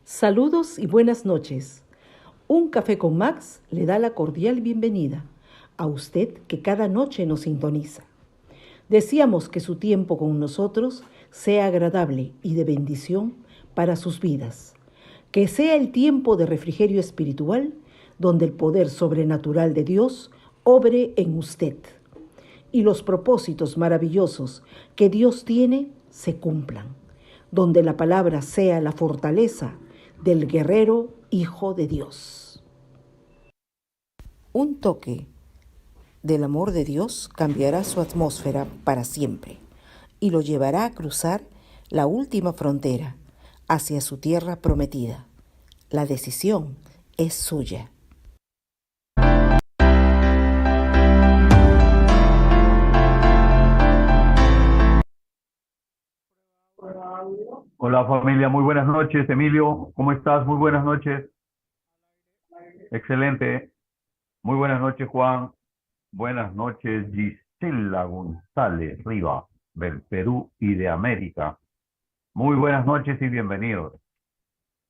Saludos y buenas noches. Un café con Max le da la cordial bienvenida a usted que cada noche nos sintoniza. Deseamos que su tiempo con nosotros sea agradable y de bendición para sus vidas. Que sea el tiempo de refrigerio espiritual donde el poder sobrenatural de Dios obre en usted y los propósitos maravillosos que Dios tiene se cumplan, donde la palabra sea la fortaleza del guerrero Hijo de Dios. Un toque del amor de Dios cambiará su atmósfera para siempre y lo llevará a cruzar la última frontera hacia su tierra prometida. La decisión es suya. Hola familia, muy buenas noches. Emilio, ¿cómo estás? Muy buenas noches. Excelente. Muy buenas noches, Juan. Buenas noches, Gisela González Riva, del Perú y de América. Muy buenas noches y bienvenidos.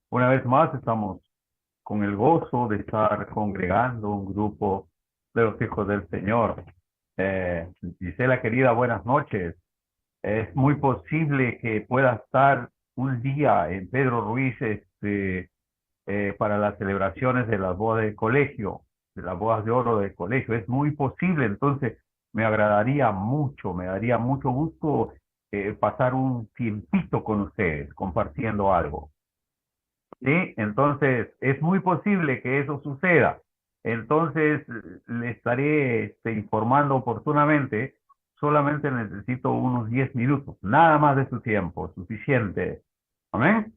Una vez más estamos con el gozo de estar congregando un grupo de los hijos del Señor. Gisela, querida, buenas noches. Es muy posible que pueda estar un día en Pedro Ruiz, para las celebraciones de las bodas del colegio, de las bodas de oro del colegio. Es muy posible, entonces me daría mucho gusto pasar un tiempito con ustedes, compartiendo algo. ¿Sí? Entonces, es muy posible que eso suceda. Entonces, le estaré informando oportunamente. Solamente necesito unos 10 minutos, nada más de su tiempo, suficiente. ¿Amén?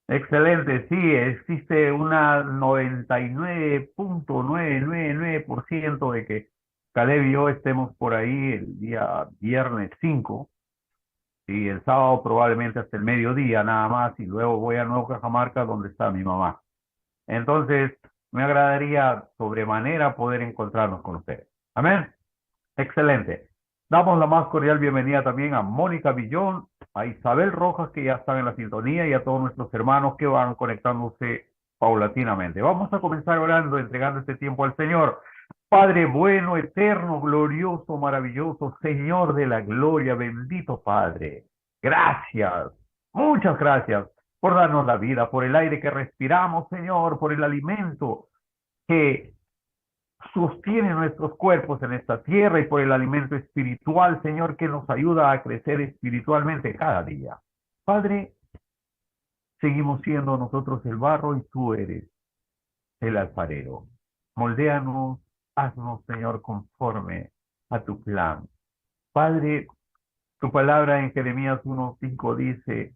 Excelente, sí, existe una 99.999% de que Caleb y yo estemos por ahí el día viernes 5 y el sábado probablemente hasta el mediodía nada más y luego voy a Nuevo Cajamarca donde está mi mamá. Entonces, me agradaría sobremanera poder encontrarnos con ustedes. Amén. Excelente. Damos la más cordial bienvenida también a Mónica Villón, a Isabel Rojas, que ya están en la sintonía, y a todos nuestros hermanos que van conectándose paulatinamente. Vamos a comenzar orando, entregando este tiempo al Señor. Padre bueno, eterno, glorioso, maravilloso, Señor de la gloria, bendito Padre. Gracias, muchas gracias por darnos la vida, por el aire que respiramos, Señor, por el alimento que sostiene nuestros cuerpos en esta tierra y por el alimento espiritual, Señor, que nos ayuda a crecer espiritualmente cada día. Padre, seguimos siendo nosotros el barro y tú eres el alfarero. Moldéanos, haznos, Señor, conforme a tu plan. Padre, tu palabra en Jeremías 1:5 dice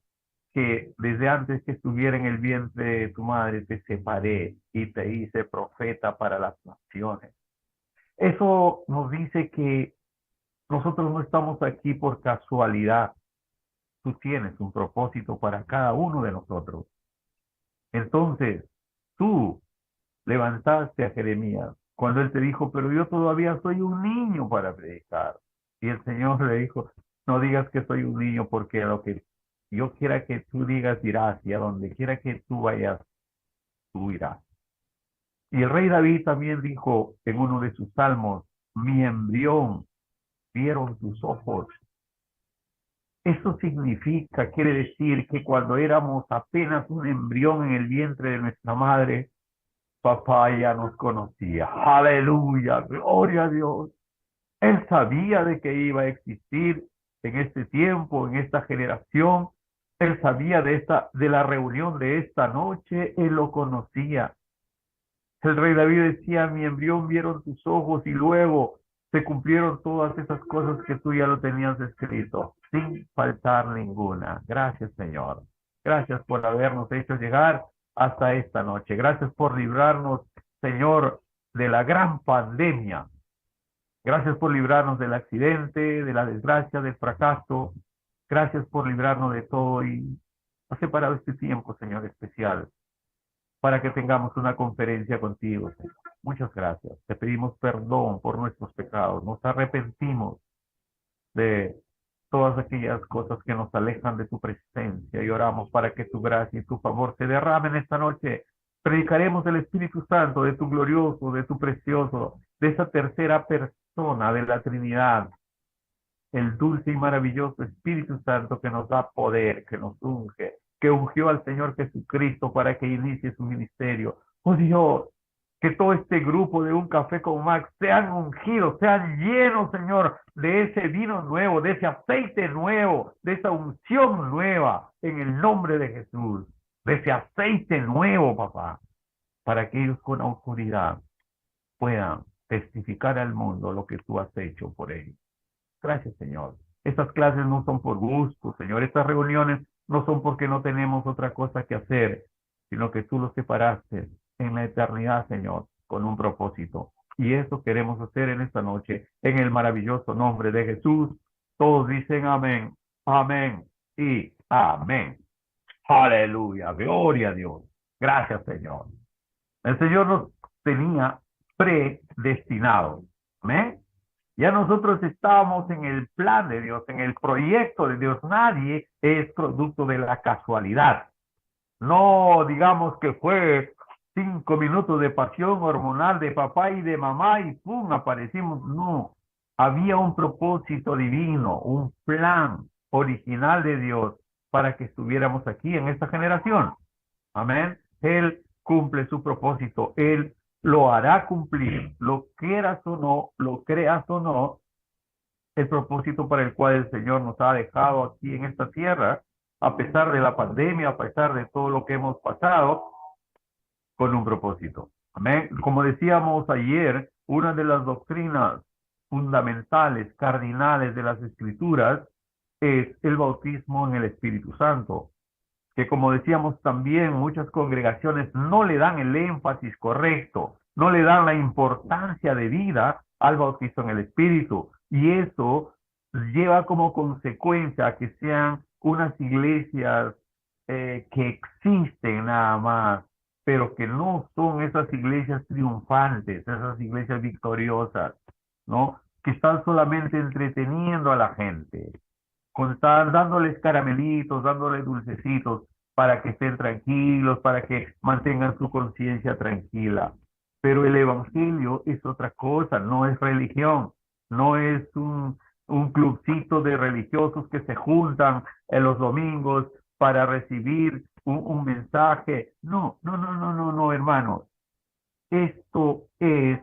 que desde antes que estuviera en el vientre de tu madre te separé y te hice profeta para las naciones. Eso nos dice que nosotros no estamos aquí por casualidad. Tú tienes un propósito para cada uno de nosotros. Entonces, tú levantaste a Jeremías cuando él te dijo, pero yo todavía soy un niño para predicar. Y el Señor le dijo, no digas que soy un niño porque a lo que yo quiera que tú digas dirás y a donde quiera que tú vayas, tú irás. Y el rey David también dijo en uno de sus salmos, mi embrión vieron tus ojos. Eso significa, quiere decir que cuando éramos apenas un embrión en el vientre de nuestra madre, papá ya nos conocía. Aleluya, gloria a Dios. Él sabía de que iba a existir en este tiempo, en esta generación. Él sabía de la reunión de esta noche, él lo conocía. El rey David decía, mi embrión vieron tus ojos y luego se cumplieron todas esas cosas que tú ya lo tenías escrito, sin faltar ninguna. Gracias, Señor. Gracias por habernos hecho llegar hasta esta noche. Gracias por librarnos, Señor, de la gran pandemia. Gracias por librarnos del accidente, de la desgracia, del fracaso. Gracias por librarnos de todo y has separado este tiempo, Señor, especial para que tengamos una conferencia contigo, Señor. Muchas gracias. Te pedimos perdón por nuestros pecados. Nos arrepentimos de todas aquellas cosas que nos alejan de tu presencia y oramos para que tu gracia y tu favor se derramen esta noche. Predicaremos del Espíritu Santo, de tu glorioso, de tu precioso, de esa tercera persona de la Trinidad, el dulce y maravilloso Espíritu Santo que nos da poder, que nos unge, que ungió al Señor Jesucristo para que inicie su ministerio. Oh Dios, que todo este grupo de Un Café con Max sean ungidos, sean llenos, Señor, de ese vino nuevo, de ese aceite nuevo, de esa unción nueva, en el nombre de Jesús, de ese aceite nuevo, papá, para que ellos con autoridad puedan testificar al mundo lo que tú has hecho por ellos. Gracias, Señor. Estas clases no son por gusto, Señor. Estas reuniones no son porque no tenemos otra cosa que hacer, sino que tú los separaste en la eternidad, Señor, con un propósito. Y eso queremos hacer en esta noche, en el maravilloso nombre de Jesús. Todos dicen amén, amén y amén. Aleluya, gloria a Dios. Gracias, Señor. El Señor nos tenía predestinados. Amén. Ya nosotros estábamos en el plan de Dios, en el proyecto de Dios. Nadie es producto de la casualidad. No digamos que fue 5 minutos de pasión hormonal de papá y de mamá y ¡pum! Aparecimos. No, había un propósito divino, un plan original de Dios para que estuviéramos aquí en esta generación. Amén. Él cumple su propósito. Él lo hará cumplir, lo quieras o no, lo creas o no, el propósito para el cual el Señor nos ha dejado aquí en esta tierra, a pesar de la pandemia, a pesar de todo lo que hemos pasado, con un propósito. Amén. Como decíamos ayer, una de las doctrinas fundamentales, cardinales de las Escrituras, es el bautismo en el Espíritu Santo, que como decíamos también, muchas congregaciones no le dan el énfasis correcto, no le dan la importancia de vida al bautizo en el Espíritu. Y eso lleva como consecuencia a que sean unas iglesias que existen nada más, pero que no son esas iglesias triunfantes, esas iglesias victoriosas, ¿no? Que están solamente entreteniendo a la gente, estar dándoles caramelitos, dándoles dulcecitos para que estén tranquilos, para que mantengan su conciencia tranquila. Pero el evangelio es otra cosa, no es religión, no es un clubcito de religiosos que se juntan en los domingos para recibir un mensaje. No, no, no, no, no, no, hermanos. Esto es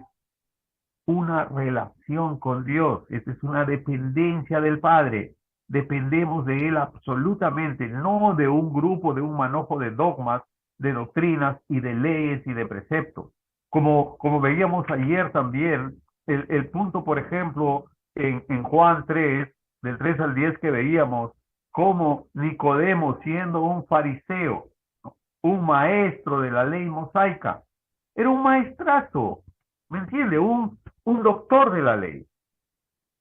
una relación con Dios, esta es una dependencia del Padre. Dependemos de Él absolutamente, no de un grupo, de un manojo de dogmas, de doctrinas y de leyes y de preceptos. Como veíamos ayer también, el punto, por ejemplo, en Juan 3, del 3 al 10 que veíamos, como Nicodemo, siendo un fariseo, un maestro de la ley mosaica, era un maestrazo, ¿me entiende? Un doctor de la ley.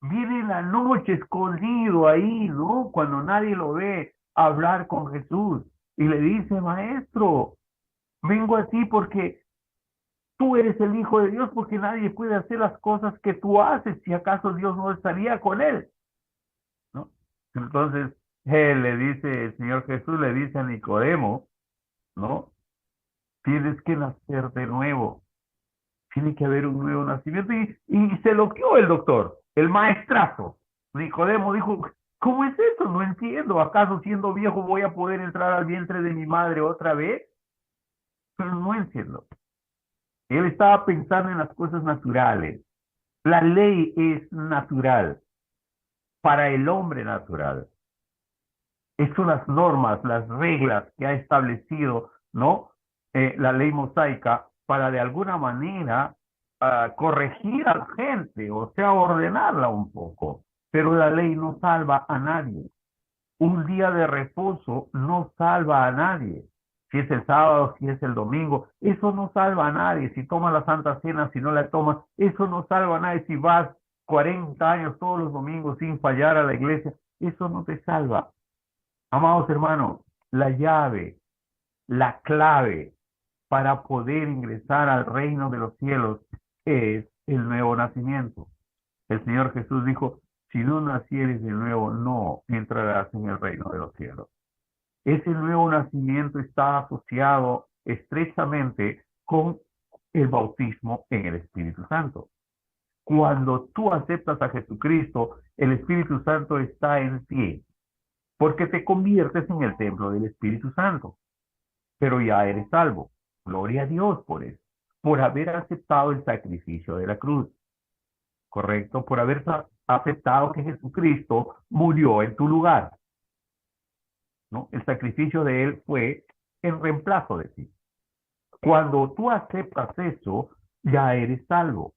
Viene en la noche escondido ahí, ¿no? Cuando nadie lo ve, a hablar con Jesús y le dice, maestro, vengo a ti porque tú eres el Hijo de Dios, porque nadie puede hacer las cosas que tú haces, si acaso Dios no estaría con él, ¿no? Entonces, él le dice, el Señor Jesús le dice a Nicodemo, ¿no? Tienes que nacer de nuevo. Tiene que haber un nuevo nacimiento. Y se loqueó el doctor, el maestrazo. Nicodemo dijo, ¿cómo es eso? No entiendo. ¿Acaso siendo viejo voy a poder entrar al vientre de mi madre otra vez? Pero no entiendo. Él estaba pensando en las cosas naturales. La ley es natural para el hombre natural. Estas son las normas, las reglas que ha establecido, ¿no? La ley mosaica para de alguna manera corregir a la gente, o sea, ordenarla un poco. Pero la ley no salva a nadie. Un día de reposo no salva a nadie. Si es el sábado, si es el domingo, eso no salva a nadie. Si tomas la Santa Cena, si no la tomas, eso no salva a nadie. Si vas 40 años todos los domingos sin fallar a la iglesia, eso no te salva. Amados hermanos, la llave, la clave para poder ingresar al reino de los cielos es el nuevo nacimiento. El Señor Jesús dijo, si no nacieres de nuevo, no entrarás en el reino de los cielos. Ese nuevo nacimiento está asociado estrechamente con el bautismo en el Espíritu Santo. Cuando tú aceptas a Jesucristo, el Espíritu Santo está en ti, porque te conviertes en el templo del Espíritu Santo, pero ya eres salvo. Gloria a Dios por eso, por haber aceptado el sacrificio de la cruz, ¿correcto? Por haber aceptado que Jesucristo murió en tu lugar, ¿no? El sacrificio de Él fue en reemplazo de ti. Cuando tú aceptas eso, ya eres salvo.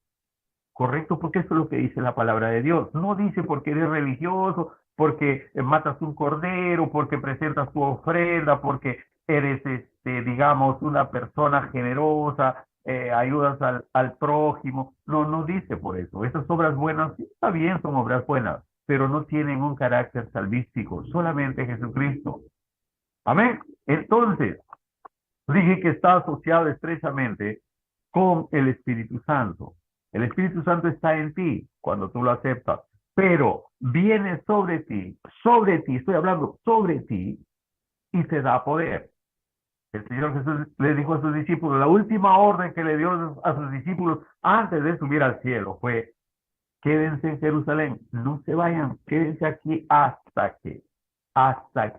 Correcto, porque eso es lo que dice la palabra de Dios. No dice porque eres religioso, porque matas un cordero, porque presentas tu ofrenda, porque eres, digamos, una persona generosa, ayudas al prójimo. No, no dice por eso. Esas obras buenas, sí, está bien, son obras buenas, pero no tienen un carácter salvístico, solamente Jesucristo. Amén. Entonces, dije que está asociado estrechamente con el Espíritu Santo. El Espíritu Santo está en ti cuando tú lo aceptas, pero viene sobre ti, estoy hablando sobre ti, y te da poder. El Señor Jesús le dijo a sus discípulos, la última orden que le dio a sus discípulos antes de subir al cielo fue, quédense en Jerusalén, no se vayan, quédense aquí hasta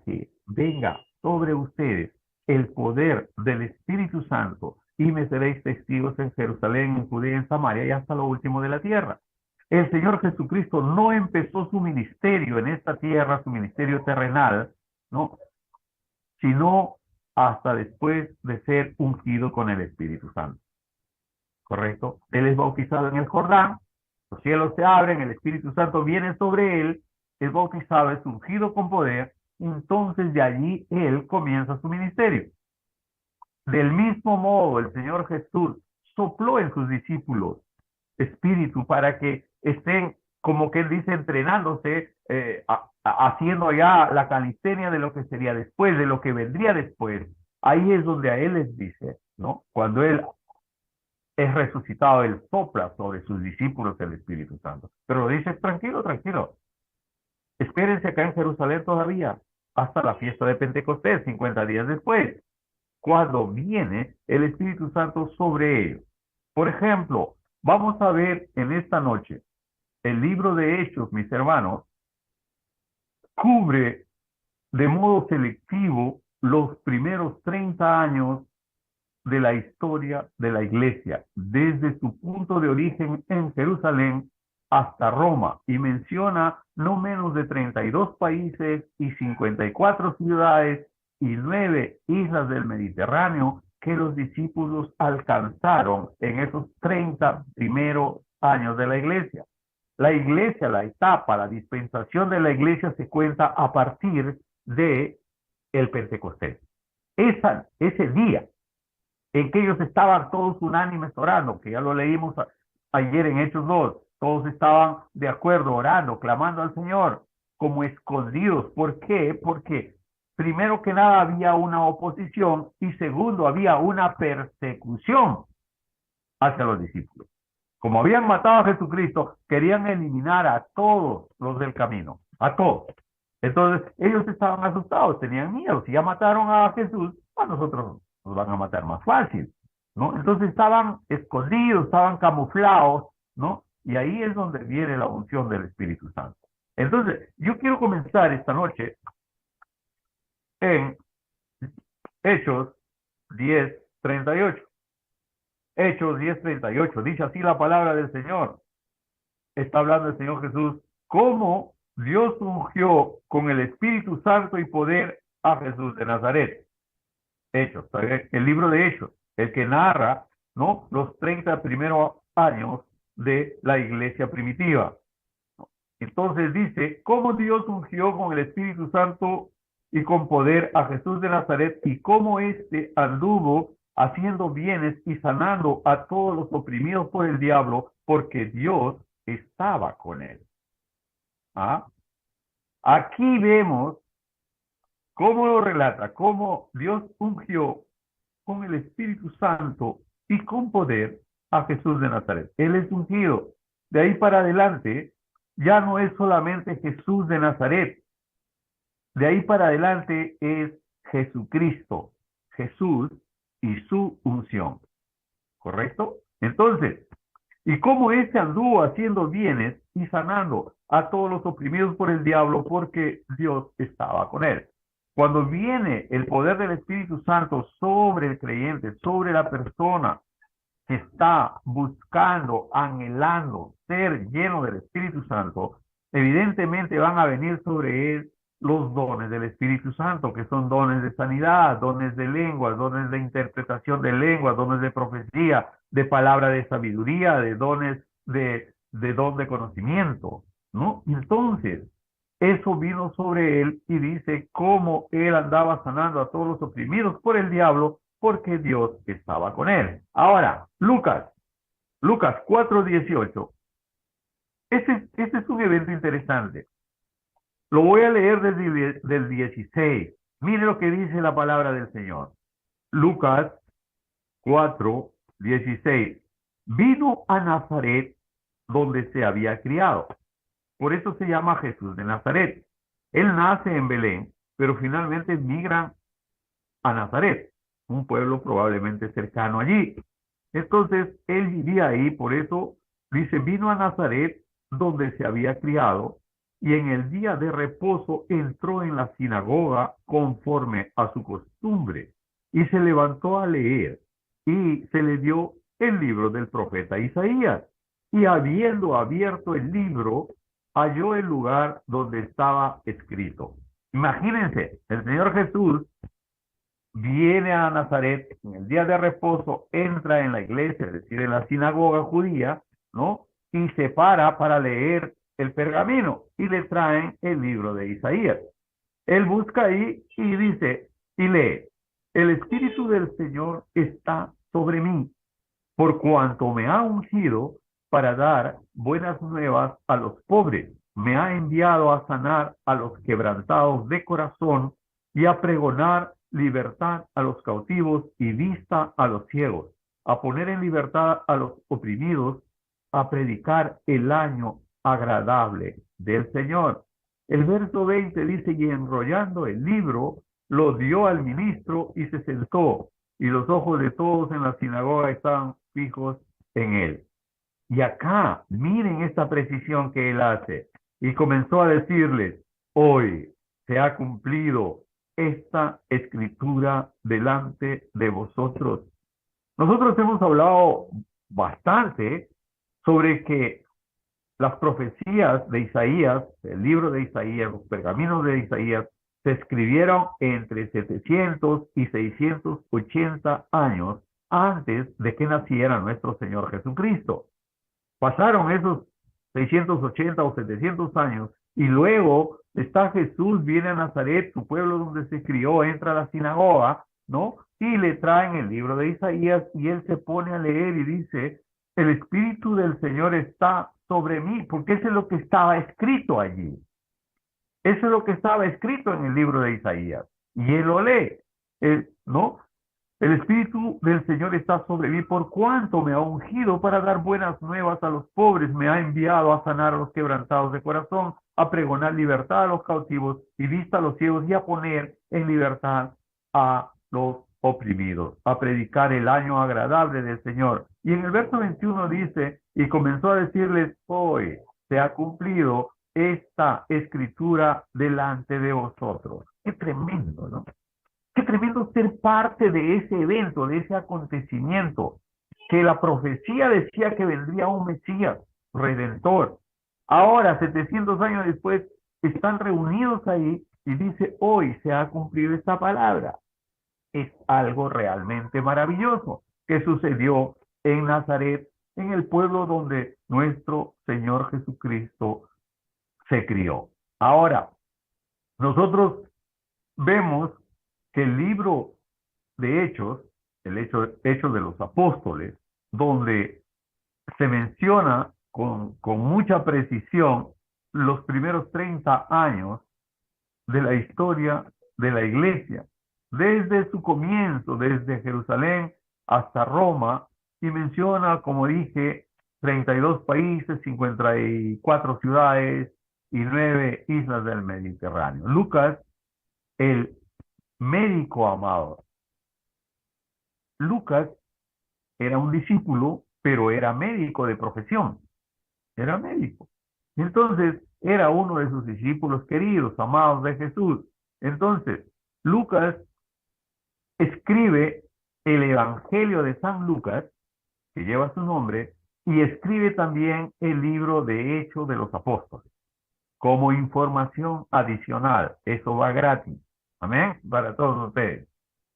que venga sobre ustedes el poder del Espíritu Santo y me seréis testigos en Jerusalén, en Judea, en Samaria y hasta lo último de la tierra. El Señor Jesucristo no empezó su ministerio en esta tierra, su ministerio terrenal, ¿no? Sino hasta después de ser ungido con el Espíritu Santo. ¿Correcto? Él es bautizado en el Jordán, los cielos se abren, el Espíritu Santo viene sobre él, es bautizado, es ungido con poder, entonces de allí él comienza su ministerio. Del mismo modo, el Señor Jesús sopló en sus discípulos espíritu para que estén, como que él dice, entrenándose, haciendo ya la calistenia de lo que sería después, de lo que vendría después. Ahí es donde a él les dice, ¿no? Cuando él es resucitado, él sopla sobre sus discípulos el Espíritu Santo. Pero dice, tranquilo, tranquilo, espérense acá en Jerusalén todavía, hasta la fiesta de Pentecostés, 50 días después, cuando viene el Espíritu Santo sobre ellos. Por ejemplo, vamos a ver en esta noche, el libro de Hechos, mis hermanos, cubre de modo selectivo los primeros 30 años de la historia de la iglesia, desde su punto de origen en Jerusalén hasta Roma, y menciona no menos de 32 países y 54 ciudades y 9 islas del Mediterráneo que los discípulos alcanzaron en esos 30 primeros años de la iglesia. La iglesia, la etapa, la dispensación de la iglesia se cuenta a partir de el Pentecostés. Ese día en que ellos estaban todos unánimes orando, que ya lo leímos ayer en Hechos 2, todos estaban de acuerdo orando, clamando al Señor, como escondidos. ¿Por qué? Porque primero que nada había una oposición y segundo había una persecución hacia los discípulos. Como habían matado a Jesucristo, querían eliminar a todos los del camino, a todos. Entonces ellos estaban asustados, tenían miedo. Si ya mataron a Jesús, a nosotros nos van a matar más fácil, ¿no? Entonces estaban escondidos, estaban camuflados, ¿no? Y ahí es donde viene la unción del Espíritu Santo. Entonces, yo quiero comenzar esta noche en Hechos 10:38. Hechos 10:38, dice así la palabra del Señor. Está hablando el Señor Jesús, cómo Dios ungió con el Espíritu Santo y poder a Jesús de Nazaret. Hechos, el libro de Hechos, el que narra, ¿no?, los 30 primeros años de la iglesia primitiva. Entonces dice, cómo Dios ungió con el Espíritu Santo y con poder a Jesús de Nazaret, y cómo éste anduvo haciendo bienes y sanando a todos los oprimidos por el diablo, porque Dios estaba con él. ¿Ah? Aquí vemos cómo lo relata, cómo Dios ungió con el Espíritu Santo y con poder a Jesús de Nazaret. Él es ungido. De ahí para adelante, ya no es solamente Jesús de Nazaret. De ahí para adelante es Jesucristo, Jesús y su unción. ¿Correcto? Entonces, y cómo éste anduvo haciendo bienes y sanando a todos los oprimidos por el diablo, porque Dios estaba con él. Cuando viene el poder del Espíritu Santo sobre el creyente, sobre la persona que está buscando, anhelando ser lleno del Espíritu Santo, evidentemente van a venir sobre él los dones del Espíritu Santo, que son dones de sanidad, dones de lenguas, dones de interpretación de lenguas, dones de profecía, de palabra de sabiduría, de dones de don de conocimiento, ¿no? Entonces, eso vino sobre él y dice cómo él andaba sanando a todos los oprimidos por el diablo, porque Dios estaba con él. Ahora, Lucas 4:18. Este es un evento interesante. Lo voy a leer desde del 16. Mire lo que dice la palabra del Señor. Lucas 4:16. Vino a Nazaret donde se había criado. Por eso se llama Jesús de Nazaret. Él nace en Belén, pero finalmente migra a Nazaret, un pueblo probablemente cercano allí. Entonces, él vivía ahí, por eso dice, vino a Nazaret, donde se había criado, y en el día de reposo entró en la sinagoga conforme a su costumbre, y se levantó a leer, y se le dio el libro del profeta Isaías. Y habiendo abierto el libro, halló el lugar donde estaba escrito. Imagínense, el Señor Jesús viene a Nazaret en el día de reposo, entra en la iglesia, es decir, en la sinagoga judía, ¿no? Y se para leer el pergamino y le traen el libro de Isaías. Él busca ahí y dice, y lee, el Espíritu del Señor está sobre mí, por cuanto me ha ungido para dar buenas nuevas a los pobres, me ha enviado a sanar a los quebrantados de corazón y a pregonar libertad a los cautivos y vista a los ciegos, a poner en libertad a los oprimidos, a predicar el año agradable del Señor. El verso 20 dice, y enrollando el libro, lo dio al ministro y se sentó, y los ojos de todos en la sinagoga estaban fijos en él. Y acá, miren esta precisión que él hace. Y comenzó a decirles, hoy se ha cumplido esta escritura delante de vosotros. Nosotros hemos hablado bastante sobre que las profecías de Isaías, el libro de Isaías, los pergaminos de Isaías, se escribieron entre 700 y 680 años antes de que naciera nuestro Señor Jesucristo. Pasaron esos 680 o 700 años y luego está Jesús, viene a Nazaret, su pueblo donde se crió, entra a la sinagoga, ¿no? Y le traen el libro de Isaías y él se pone a leer y dice, el Espíritu del Señor está sobre mí, porque eso es lo que estaba escrito allí. Eso es lo que estaba escrito en el libro de Isaías. Y él lo lee, ¿no? El Espíritu del Señor está sobre mí, por cuanto me ha ungido para dar buenas nuevas a los pobres, me ha enviado a sanar a los quebrantados de corazón, a pregonar libertad a los cautivos y vista a los ciegos y a poner en libertad a los oprimidos, a predicar el año agradable del Señor. Y en el verso 21 dice, y comenzó a decirles, hoy se ha cumplido esta escritura delante de vosotros. Qué tremendo, ¿no? Qué tremendo ser parte de ese evento, de ese acontecimiento, que la profecía decía que vendría un Mesías redentor. Ahora, 700 años después, están reunidos ahí y dice, hoy se ha cumplido esta palabra. Es algo realmente maravilloso que sucedió en Nazaret, en el pueblo donde nuestro Señor Jesucristo se crió. Ahora, nosotros vemos que el libro de Hechos, Hechos de los Apóstoles, donde se menciona con mucha precisión los primeros 30 años de la historia de la iglesia, desde su comienzo, desde Jerusalén hasta Roma, y menciona, como dije, 32 países, 54 ciudades y 9 islas del Mediterráneo. Lucas, el médico amado. Lucas era un discípulo, pero era médico de profesión. Era médico. Entonces, era uno de sus discípulos queridos, amados de Jesús. Entonces, Lucas escribe el Evangelio de San Lucas, que lleva su nombre, y escribe también el libro de Hechos de los Apóstoles, como información adicional. Eso va gratis. Amén. Para todos ustedes.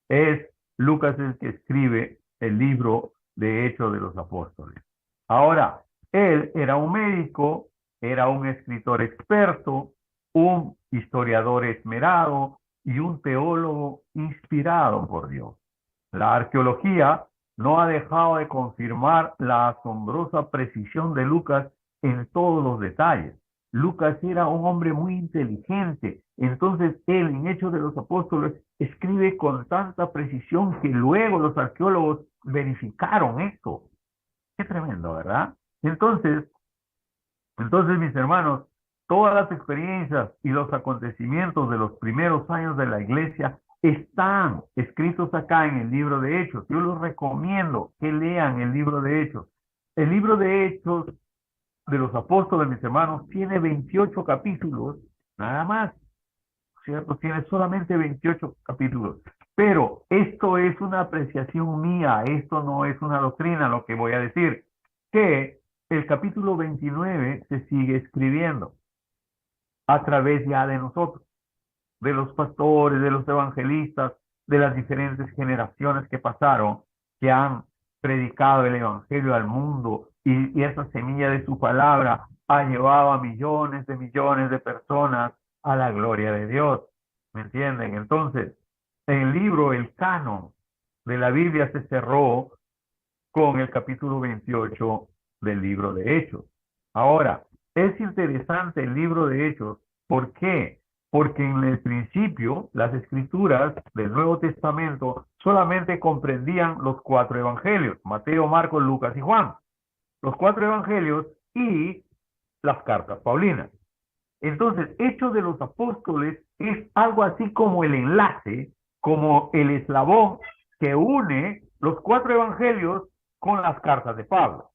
Es Lucas el que escribe el libro de Hechos de los Apóstoles. Ahora, él era un médico, era un escritor experto, un historiador esmerado y un teólogo inspirado por Dios. La arqueología no ha dejado de confirmar la asombrosa precisión de Lucas en todos los detalles. Lucas era un hombre muy inteligente, entonces él en Hechos de los Apóstoles escribe con tanta precisión que luego los arqueólogos verificaron esto. Qué tremendo, ¿verdad? Entonces, mis hermanos, todas las experiencias y los acontecimientos de los primeros años de la iglesia están escritos acá en el libro de Hechos. Yo les recomiendo que lean el libro de Hechos. El libro de Hechos de los Apóstoles, mis hermanos, tiene 28 capítulos, nada más, ¿cierto? Tiene solamente 28 capítulos. Pero esto es una apreciación mía, esto no es una doctrina, lo que voy a decir, que el capítulo 29 se sigue escribiendo a través ya de nosotros, de los pastores, de los evangelistas, de las diferentes generaciones que pasaron, que han predicado el evangelio al mundo y esa semilla de su palabra ha llevado a millones de personas a la gloria de Dios. ¿Me entienden? Entonces, el libro, el canon de la Biblia se cerró con el capítulo 28 del libro de Hechos. Ahora, es interesante el libro de Hechos. ¿Por qué? Porque en el principio las escrituras del Nuevo Testamento solamente comprendían los 4 evangelios, Mateo, Marcos, Lucas y Juan. Los 4 evangelios y las cartas paulinas. Entonces, Hechos de los Apóstoles es algo así como el enlace, como el eslabón que une los 4 evangelios con las cartas de Pablo.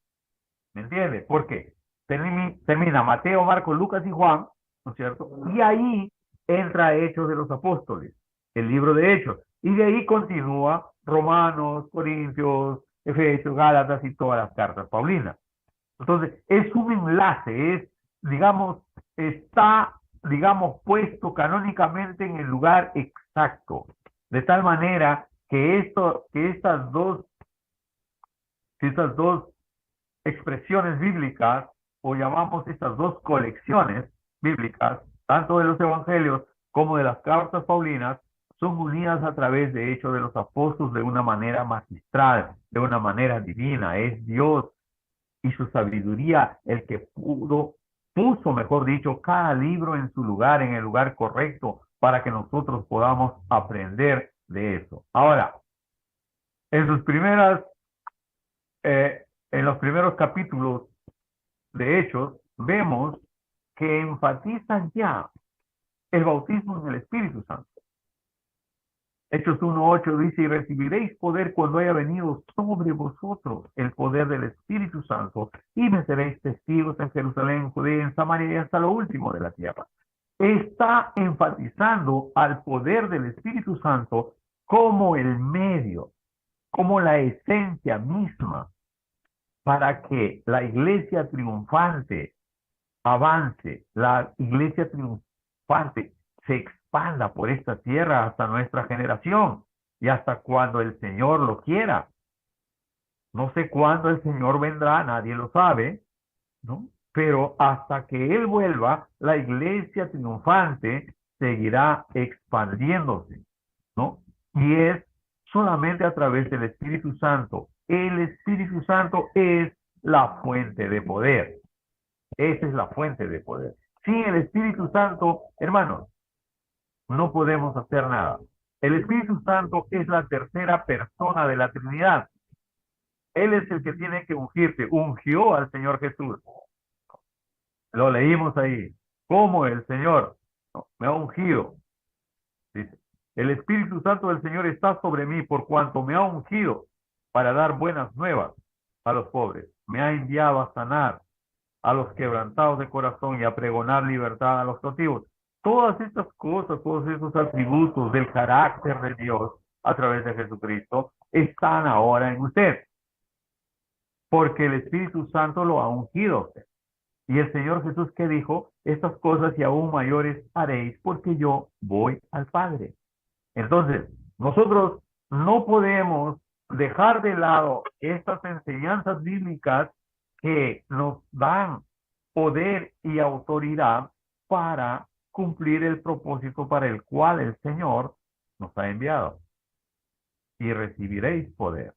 ¿Me entiendes? Porque termina Mateo, Marcos, Lucas y Juan, ¿no es cierto? Y ahí entra Hechos de los Apóstoles, el libro de Hechos. Y de ahí continúa Romanos, Corintios, Efesios, Gálatas y todas las cartas paulinas. Entonces, es un enlace, digamos, está, digamos, puesto canónicamente en el lugar exacto. De tal manera que estas dos expresiones bíblicas, o llamamos estas dos colecciones bíblicas, tanto de los evangelios como de las cartas paulinas, son unidas a través de Hechos de los Apóstoles de una manera magistral, de una manera divina. Es Dios y su sabiduría el que puso, mejor dicho, cada libro en su lugar, en el lugar correcto, para que nosotros podamos aprender de eso. Ahora, en los primeros capítulos de Hechos, vemos que enfatizan ya el bautismo en el Espíritu Santo. Hechos 1:8 dice: y recibiréis poder cuando haya venido sobre vosotros el poder del Espíritu Santo, y me seréis testigos en Jerusalén, en Judea, en Samaria y hasta lo último de la tierra. Está enfatizando al poder del Espíritu Santo como el medio, como la esencia misma, para que la iglesia triunfante avance, la iglesia triunfante se expanda por esta tierra hasta nuestra generación y hasta cuando el Señor lo quiera. No sé cuándo el Señor vendrá, nadie lo sabe, ¿no? Pero hasta que Él vuelva, la iglesia triunfante seguirá expandiéndose, ¿no? Y es solamente a través del Espíritu Santo. El Espíritu Santo es la fuente de poder. Esa es la fuente de poder. Sin el Espíritu Santo, hermanos, no podemos hacer nada. El Espíritu Santo es la tercera persona de la Trinidad. Él es el que tiene que ungirte. Ungió al Señor Jesús. Lo leímos ahí. ¿Cómo el Señor me ha ungido? Dice, el Espíritu Santo del Señor está sobre mí por cuanto me ha ungido para dar buenas nuevas a los pobres. Me ha enviado a sanar a los quebrantados de corazón y a pregonar libertad a los cautivos. Todas estas cosas, todos esos atributos del carácter de Dios a través de Jesucristo están ahora en usted, porque el Espíritu Santo lo ha ungido a usted. Y el Señor Jesús que dijo, estas cosas y aún mayores haréis porque yo voy al Padre. Entonces, nosotros no podemos dejar de lado estas enseñanzas bíblicas que nos dan poder y autoridad para cumplir el propósito para el cual el Señor nos ha enviado. Y recibiréis poder.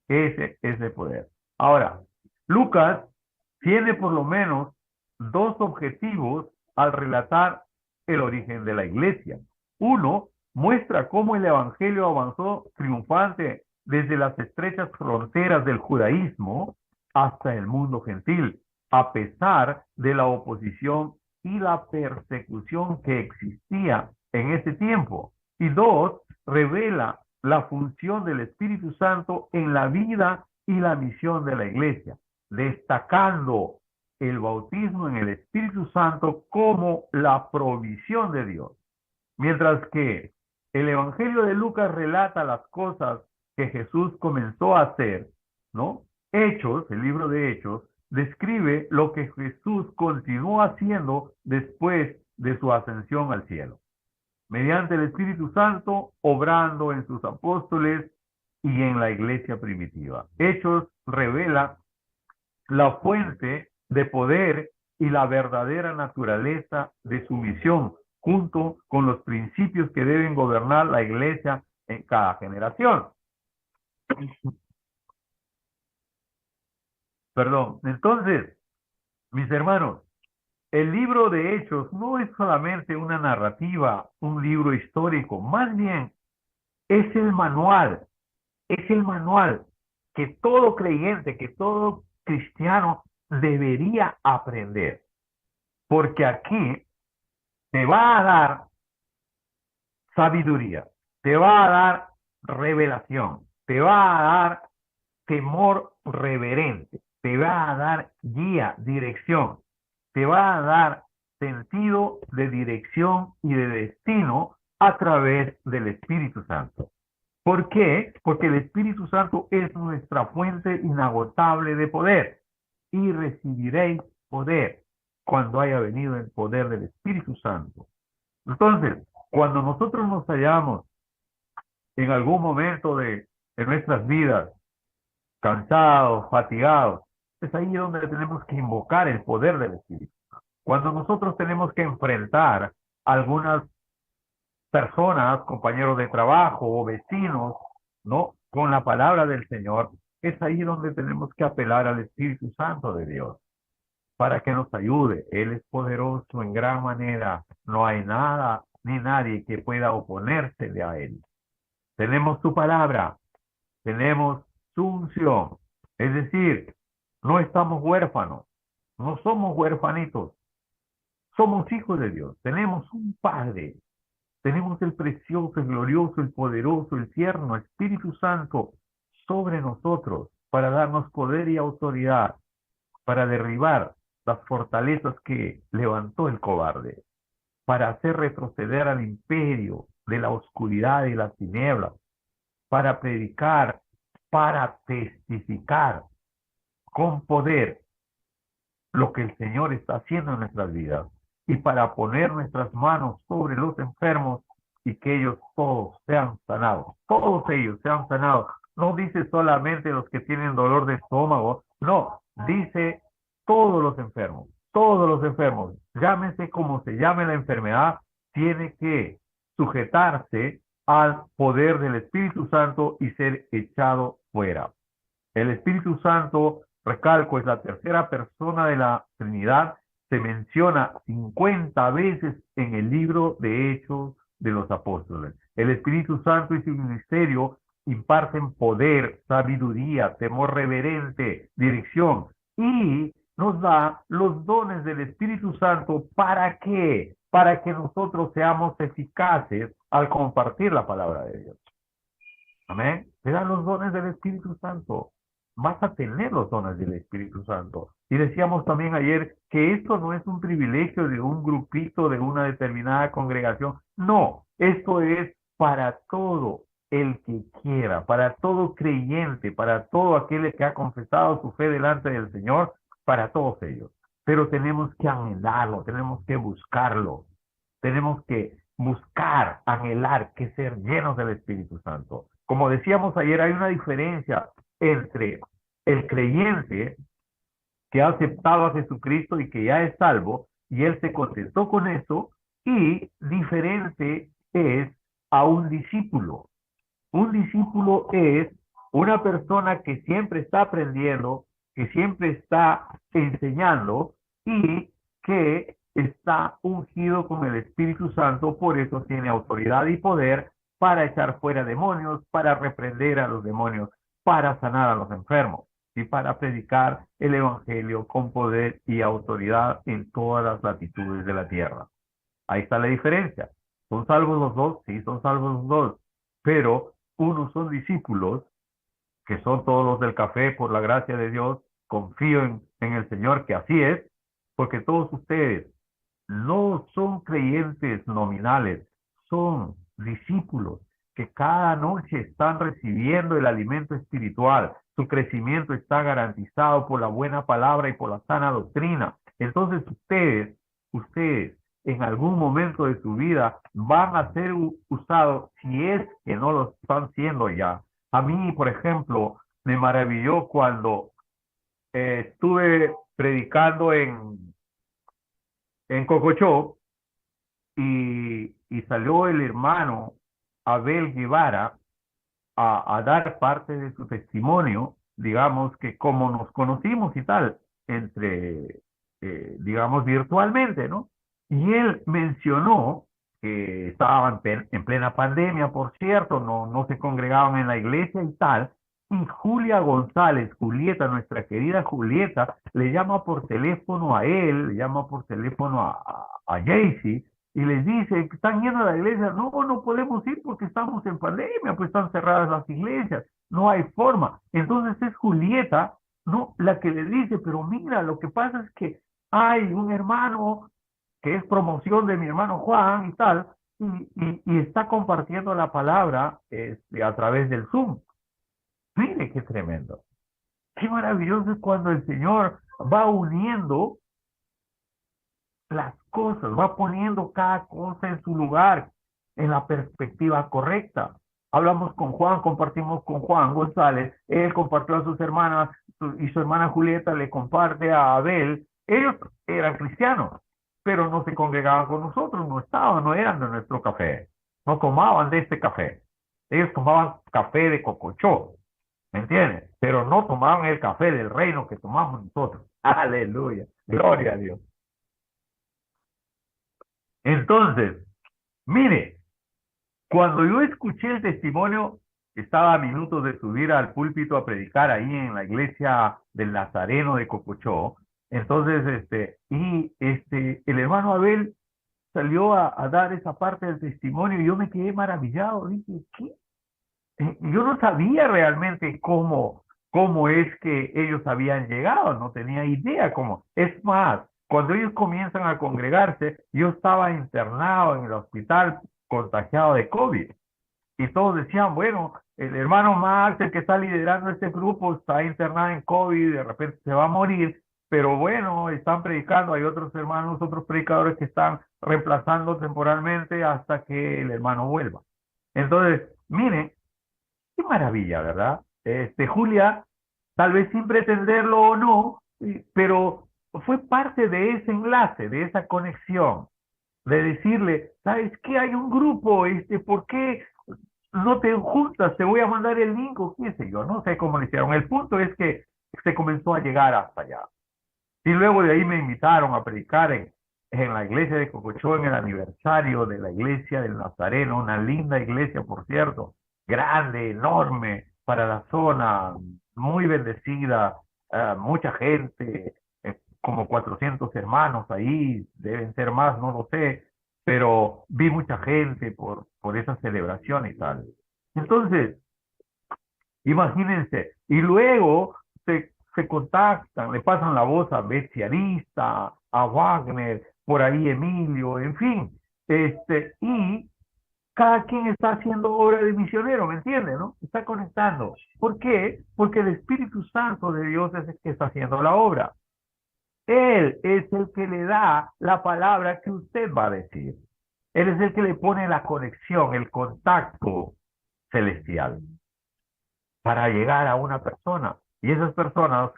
Ese es el poder. Ahora, Lucas tiene por lo menos dos objetivos al relatar el origen de la iglesia. Uno, muestra cómo el evangelio avanzó triunfante desde las estrechas fronteras del judaísmo hasta el mundo gentil, a pesar de la oposición y la persecución que existía en ese tiempo. Y dos, revela la función del Espíritu Santo en la vida y la misión de la iglesia, destacando el bautismo en el Espíritu Santo como la provisión de Dios. Mientras que el Evangelio de Lucas relata las cosas que Jesús comenzó a hacer, ¿no? Hechos, el libro de Hechos, describe lo que Jesús continuó haciendo después de su ascensión al cielo, mediante el Espíritu Santo, obrando en sus apóstoles y en la iglesia primitiva. Hechos revela la fuente de poder y la verdadera naturaleza de su misión, junto con los principios que deben gobernar la iglesia en cada generación. Perdón. Entonces, mis hermanos, el libro de Hechos no es solamente una narrativa, un libro histórico, más bien es el manual que todo creyente, que todo cristiano debería aprender, porque aquí te va a dar sabiduría, te va a dar revelación, te va a dar temor reverente, te va a dar guía, dirección, te va a dar sentido de dirección y de destino a través del Espíritu Santo. ¿Por qué? Porque el Espíritu Santo es nuestra fuente inagotable de poder y recibiréis poder cuando haya venido el poder del Espíritu Santo. Entonces, cuando nosotros nos hallamos en algún momento de nuestras vidas cansados, fatigados, es ahí donde tenemos que invocar el poder del Espíritu. Cuando nosotros tenemos que enfrentar algunas personas, compañeros de trabajo o vecinos, ¿no? Con la palabra del Señor, es ahí donde tenemos que apelar al Espíritu Santo de Dios para que nos ayude. Él es poderoso en gran manera. No hay nada ni nadie que pueda oponérsele a Él. Tenemos su palabra, tenemos su unción. Es decir, no estamos huérfanos, no somos huérfanitos, somos hijos de Dios. Tenemos un Padre, tenemos el precioso, el glorioso, el poderoso, el tierno Espíritu Santo sobre nosotros para darnos poder y autoridad, para derribar las fortalezas que levantó el cobarde, para hacer retroceder al imperio de la oscuridad y las tinieblas, para predicar, para testificar con poder lo que el Señor está haciendo en nuestras vidas y para poner nuestras manos sobre los enfermos y que ellos todos sean sanados. Todos ellos sean sanados. No dice solamente los que tienen dolor de estómago, no, dice todos los enfermos, todos los enfermos. Llámese como se llame la enfermedad, tiene que sujetarse al poder del Espíritu Santo y ser echado fuera. El Espíritu Santo, recalco, es la tercera persona de la Trinidad. Se menciona 50 veces en el libro de Hechos de los Apóstoles. El Espíritu Santo y su ministerio imparten poder, sabiduría, temor reverente, dirección y nos da los dones del Espíritu Santo. ¿Para qué? Para que nosotros seamos eficaces al compartir la palabra de Dios. Amén. Te dan los dones del Espíritu Santo. Vas a tener los dones del Espíritu Santo. Y decíamos también ayer que esto no es un privilegio de un grupito, de una determinada congregación. No, esto es para todo el que quiera, para todo creyente, para todo aquel que ha confesado su fe delante del Señor, para todos ellos. Pero tenemos que anhelarlo, tenemos que buscarlo, tenemos que buscar, anhelar, que ser llenos del Espíritu Santo. Como decíamos ayer, hay una diferencia entre el creyente que ha aceptado a Jesucristo y que ya es salvo, y él se contentó con eso, y diferente es a un discípulo. Un discípulo es una persona que siempre está aprendiendo, que siempre está enseñando y que está ungido con el Espíritu Santo, por eso tiene autoridad y poder para echar fuera demonios, para reprender a los demonios, para sanar a los enfermos y para predicar el Evangelio con poder y autoridad en todas las latitudes de la tierra. Ahí está la diferencia. ¿Son salvos los dos? Sí, son salvos los dos. Pero unos son discípulos, que son todos los del café, por la gracia de Dios. Confío en el Señor que así es, porque todos ustedes no son creyentes nominales, son discípulos que cada noche están recibiendo el alimento espiritual. Su crecimiento está garantizado por la buena palabra y por la sana doctrina. Entonces ustedes en algún momento de su vida van a ser usados, si es que no lo están siendo ya. A mí, por ejemplo, me maravilló cuando estuve predicando en Cocochó y salió el hermano Abel Guevara a dar parte de su testimonio, digamos que como nos conocimos y tal, entre, digamos, virtualmente, ¿no? Y él mencionó que estaban en plena pandemia, por cierto, no se congregaban en la iglesia y tal, y Julia González, Julieta, nuestra querida Julieta, le llama por teléfono a él, le llama por teléfono a Jaycee, y les dice que están yendo a la iglesia. No, no podemos ir porque estamos en pandemia, pues están cerradas las iglesias, no hay forma. Entonces es Julieta, ¿no?, la que le dice, pero mira, lo que pasa es que hay un hermano que es promoción de mi hermano Juan y tal, y está compartiendo la palabra a través del Zoom. Mire qué tremendo. Qué maravilloso es cuando el Señor va uniendo las cosas, va poniendo cada cosa en su lugar, en la perspectiva correcta. Hablamos con Juan, compartimos con Juan González, él compartió a sus hermanas y su hermana Julieta le comparte a Abel. Ellos eran cristianos, pero no se congregaban con nosotros, no estaban, no eran de nuestro café, no tomaban de este café. Ellos tomaban café de Cocochó, ¿me entiendes? Pero no tomaban el café del reino que tomamos nosotros. Aleluya, gloria a Dios. Entonces, mire, cuando yo escuché el testimonio, estaba a minutos de subir al púlpito a predicar ahí en la iglesia del Nazareno de Cocochó. Entonces, el hermano Abel salió a dar esa parte del testimonio y yo me quedé maravillado. Dije, ¿qué? Yo no sabía realmente cómo es que ellos habían llegado, no tenía idea cómo. Es más, cuando ellos comienzan a congregarse, yo estaba internado en el hospital contagiado de COVID. Y todos decían, bueno, el hermano Max, el que está liderando este grupo, está internado en COVID, y de repente se va a morir, pero bueno, están predicando, hay otros hermanos, otros predicadores que están reemplazando temporalmente hasta que el hermano vuelva. Entonces, miren, qué maravilla, ¿verdad? Julia, tal vez sin pretenderlo o no, pero fue parte de ese enlace, de esa conexión, de decirle, ¿sabes qué? Hay un grupo, ¿por qué no te juntas? Te voy a mandar el link o qué sé yo, no sé cómo le hicieron. El punto es que se comenzó a llegar hasta allá. Y luego de ahí me invitaron a predicar en la iglesia de Cocochó, en el aniversario de la iglesia del Nazareno, una linda iglesia, por cierto. grande, enorme para la zona, muy bendecida, mucha gente, como 400 hermanos ahí, deben ser más, no lo sé, pero vi mucha gente por esa celebración y tal. Entonces, imagínense, y luego se contactan, le pasan la voz a Betsy Arista, a Wagner, por ahí Emilio, en fin, y cada quien está haciendo obra de misionero, ¿me entiende, no? Está conectando. ¿Por qué? Porque el Espíritu Santo de Dios es el que está haciendo la obra. Él es el que le da la palabra que usted va a decir. Él es el que le pone la conexión, el contacto celestial para llegar a una persona. Y esas personas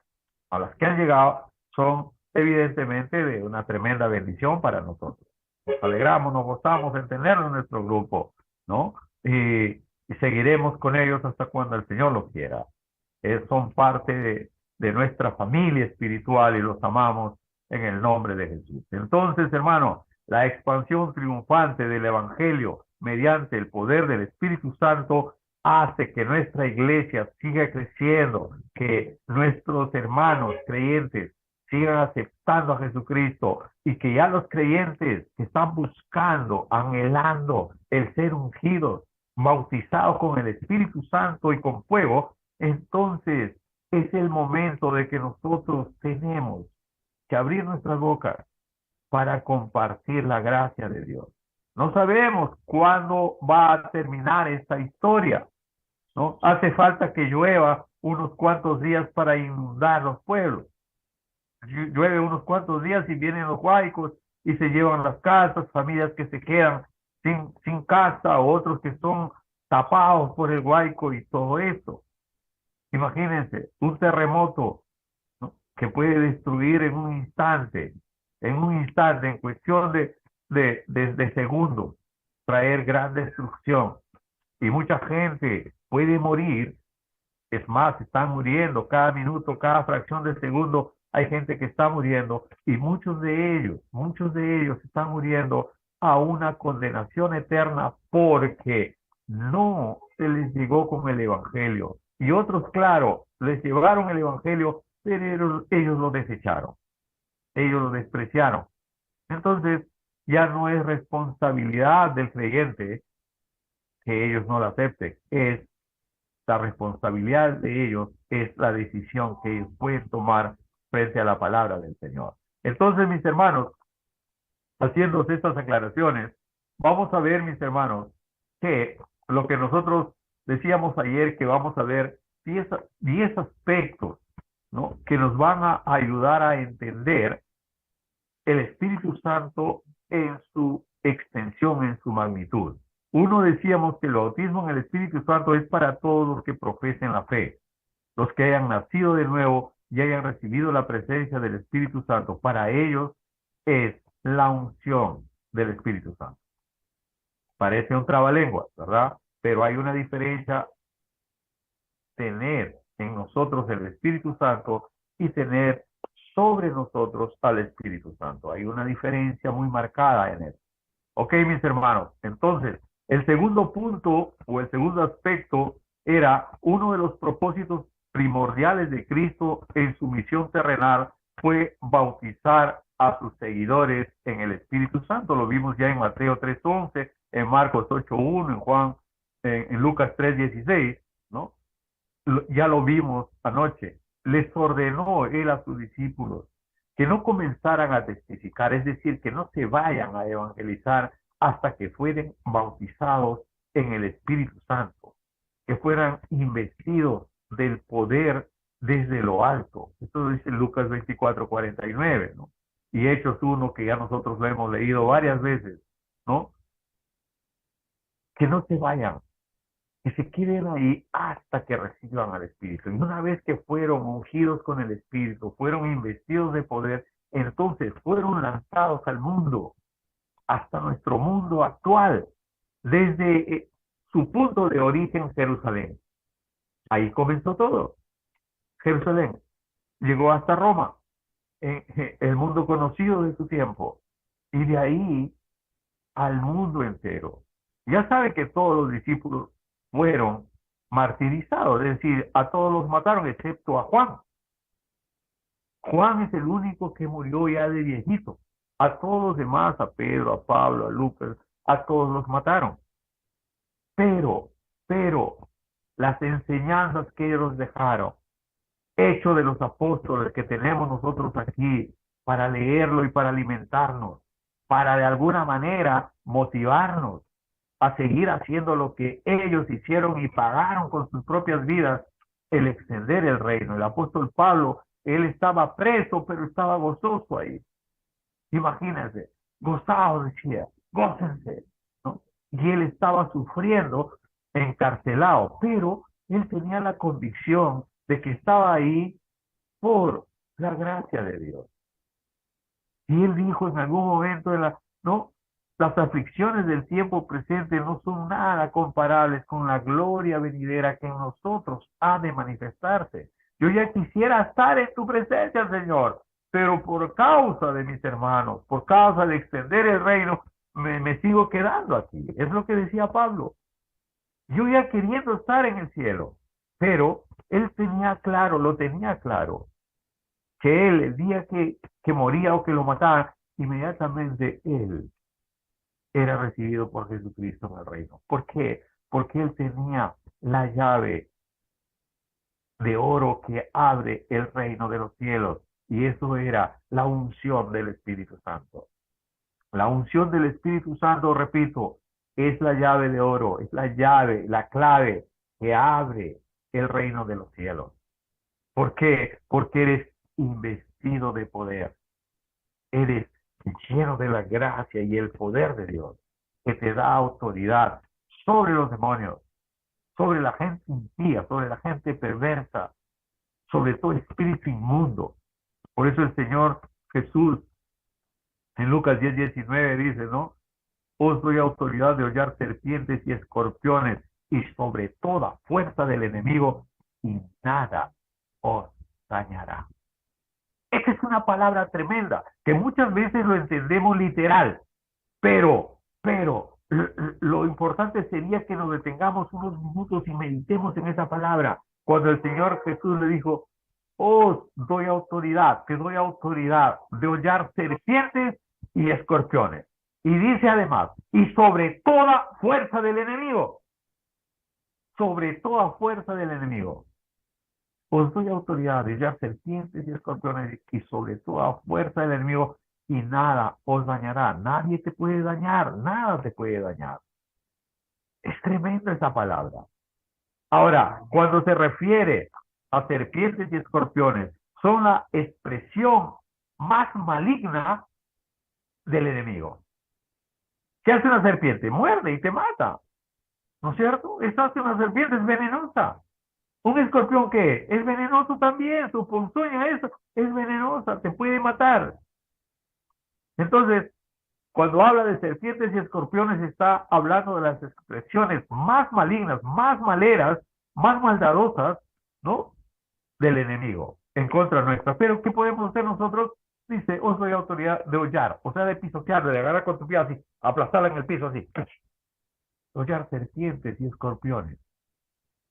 a las que han llegado son evidentemente de una tremenda bendición para nosotros. Nos alegramos, nos gozamos en tenerlos en nuestro grupo, ¿no? Y seguiremos con ellos hasta cuando el Señor lo quiera. Son parte de nuestra familia espiritual y los amamos en el nombre de Jesús. Entonces, hermano, la expansión triunfante del Evangelio mediante el poder del Espíritu Santo hace que nuestra iglesia siga creciendo, que nuestros hermanos creyentes sigan aceptando a Jesucristo y que ya los creyentes que están buscando, anhelando el ser ungidos, bautizados con el Espíritu Santo y con fuego, entonces es el momento de que nosotros tenemos que abrir nuestras bocas para compartir la gracia de Dios. No sabemos cuándo va a terminar esta historia, ¿no? Hace falta que llueva unos cuantos días para inundar los pueblos. Llueve unos cuantos días y vienen los huaicos y se llevan las casas, familias que se quedan sin casa, otros que son tapados por el huaico y todo esto. Imagínense, un terremoto, ¿no? Que puede destruir en un instante, en cuestión de segundos, traer gran destrucción. Y mucha gente puede morir, es más, están muriendo cada minuto, cada fracción de segundo, hay gente que está muriendo y muchos de ellos están muriendo a una condenación eterna porque no se les llegó con el Evangelio. Y otros, claro, les llevaron el Evangelio, pero ellos lo desecharon, ellos lo despreciaron. Entonces, ya no es responsabilidad del creyente que ellos no lo acepten, es la responsabilidad de ellos, es la decisión que ellos pueden tomar frente a la palabra del Señor. Entonces, mis hermanos, haciendo estas aclaraciones, vamos a ver, mis hermanos, que lo que nosotros decíamos ayer, que vamos a ver 10 aspectos, ¿no? Que nos van a ayudar a entender el Espíritu Santo en su extensión, en su magnitud. Uno, decíamos que el bautismo en el Espíritu Santo es para todos los que profesen la fe, los que hayan nacido de nuevo y hayan recibido la presencia del Espíritu Santo. Para ellos es la unción del Espíritu Santo. Parece un trabalenguas, ¿verdad? Pero hay una diferencia: tener en nosotros el Espíritu Santo y tener sobre nosotros al Espíritu Santo. Hay una diferencia muy marcada en eso. Ok, mis hermanos, entonces, el segundo punto o el segundo aspecto era uno de los propósitos primordiales de Cristo en su misión terrenal fue bautizar a sus seguidores en el Espíritu Santo. Lo vimos ya en Mateo 3:11, en Marcos 8:1, en Juan, en Lucas 3:16, ¿no? Ya lo vimos anoche. Les ordenó él a sus discípulos que no comenzaran a testificar, es decir, que no se vayan a evangelizar hasta que fueran bautizados en el Espíritu Santo, que fueran investidos del poder desde lo alto. Esto dice Lucas 24:49, ¿no? Y Hechos 1, que ya nosotros lo hemos leído varias veces, ¿no? Que no se vayan, que se queden ahí hasta que reciban al Espíritu. Y una vez que fueron ungidos con el Espíritu, fueron investidos de poder, entonces fueron lanzados al mundo, hasta nuestro mundo actual, desde su punto de origen, Jerusalén. Ahí comenzó todo. Jerusalén llegó hasta Roma, el mundo conocido de su tiempo, y de ahí al mundo entero. Ya sabe que todos los discípulos fueron martirizados, es decir, a todos los mataron excepto a Juan. Juan es el único que murió ya de viejito. A todos los demás, a Pedro, a Pablo, a Lucas, a todos los mataron. Pero, pero, las enseñanzas que ellos dejaron, Hechos de los Apóstoles que tenemos nosotros aquí para leerlo y para alimentarnos, para de alguna manera motivarnos a seguir haciendo lo que ellos hicieron y pagaron con sus propias vidas, el extender el reino. El apóstol Pablo, él estaba preso, pero estaba gozoso ahí. Imagínense, gozados, decía, gócense, ¿no? Y él estaba sufriendo, encarcelado, pero él tenía la convicción de que estaba ahí por la gracia de Dios. Y él dijo en algún momento de no, las aflicciones del tiempo presente no son nada comparables con la gloria venidera que en nosotros ha de manifestarse. Yo ya quisiera estar en tu presencia, Señor, pero por causa de mis hermanos, por causa de extender el reino, me sigo quedando aquí. Es lo que decía Pablo. Yo ya queriendo estar en el cielo, pero él tenía claro, lo tenía claro, que él, el día que moría o que lo mataban, inmediatamente él era recibido por Jesucristo en el reino. ¿Por qué? Porque él tenía la llave de oro que abre el reino de los cielos. Y eso era la unción del Espíritu Santo. La unción del Espíritu Santo, repito, es la llave de oro, es la llave, la clave que abre el reino de los cielos. ¿Por qué? Porque eres investido de poder. Eres lleno de la gracia y el poder de Dios, que te da autoridad sobre los demonios, sobre la gente impía, sobre la gente perversa, sobre todo espíritu inmundo. Por eso el Señor Jesús en Lucas 10:19 dice, ¿no? Os doy autoridad de hollar serpientes y escorpiones y sobre toda fuerza del enemigo y nada os dañará. Esa es una palabra tremenda, que muchas veces lo entendemos literal, pero, lo importante sería que nos detengamos unos minutos y meditemos en esa palabra. Cuando el Señor Jesús le dijo, os doy autoridad, te doy autoridad de hollar serpientes y escorpiones. Y dice además, y sobre toda fuerza del enemigo, sobre toda fuerza del enemigo. Os doy autoridad de hollar serpientes y escorpiones y sobre toda fuerza del enemigo y nada os dañará. Nadie te puede dañar, nada te puede dañar. Es tremenda esa palabra. Ahora, cuando se refiere a serpientes y escorpiones, son la expresión más maligna del enemigo. ¿Qué hace una serpiente? Muerde y te mata. ¿No es cierto? Esto hace una serpiente, es venenosa. ¿Un escorpión qué? Es venenoso también, su ponzoña es venenosa, te puede matar. Entonces, cuando habla de serpientes y escorpiones, está hablando de las expresiones más malignas, más maleras, más maldadosas, ¿no? Del enemigo, en contra nuestra. Pero, ¿qué podemos hacer nosotros? Dice, os doy autoridad de hollar, o sea, de pisotear, de agarrar con tu pie así, aplastarla en el piso así. Hollar serpientes y escorpiones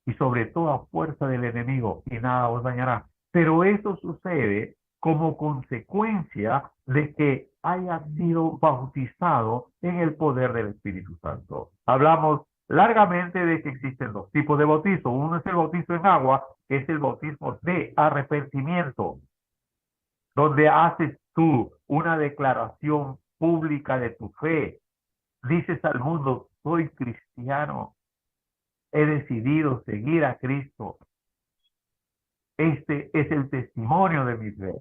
y sobre toda fuerza del enemigo, y nada os dañará. Pero eso sucede como consecuencia de que haya sido bautizado en el poder del Espíritu Santo. Hablamos largamente de que existen dos tipos de bautizo. Uno es el bautizo en agua, que es el bautismo de arrepentimiento, donde haces tú una declaración pública de tu fe. Dices al mundo, soy cristiano, he decidido seguir a Cristo. Este es el testimonio de mi fe.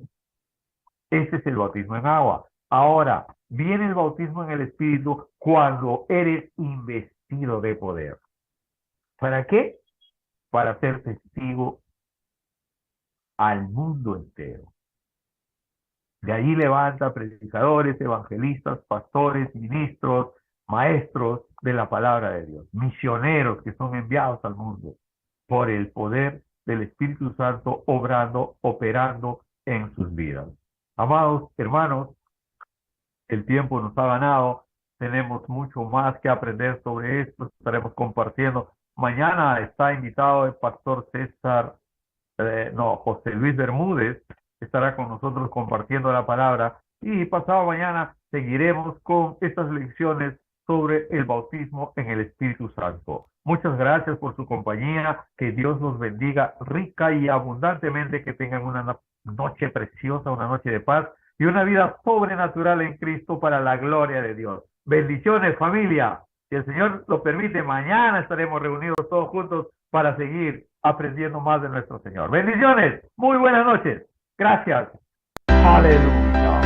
Este es el bautismo en agua. Ahora, viene el bautismo en el Espíritu cuando eres investido de poder. ¿Para qué? Para ser testigo al mundo entero. De allí levanta predicadores, evangelistas, pastores, ministros, maestros de la palabra de Dios, misioneros que son enviados al mundo por el poder del Espíritu Santo obrando, operando en sus vidas. Amados hermanos, el tiempo nos ha ganado, tenemos mucho más que aprender sobre esto, estaremos compartiendo Mañana está invitado el pastor José Luis Bermúdez, estará con nosotros compartiendo la palabra. Y pasado mañana seguiremos con estas lecciones sobre el bautismo en el Espíritu Santo. Muchas gracias por su compañía. Que Dios los bendiga rica y abundantemente. Que tengan una noche preciosa, una noche de paz y una vida sobrenatural en Cristo para la gloria de Dios. Bendiciones, familia. Si el Señor lo permite, mañana estaremos reunidos todos juntos para seguir aprendiendo más de nuestro Señor. Bendiciones. Muy buenas noches. Gracias. Aleluya.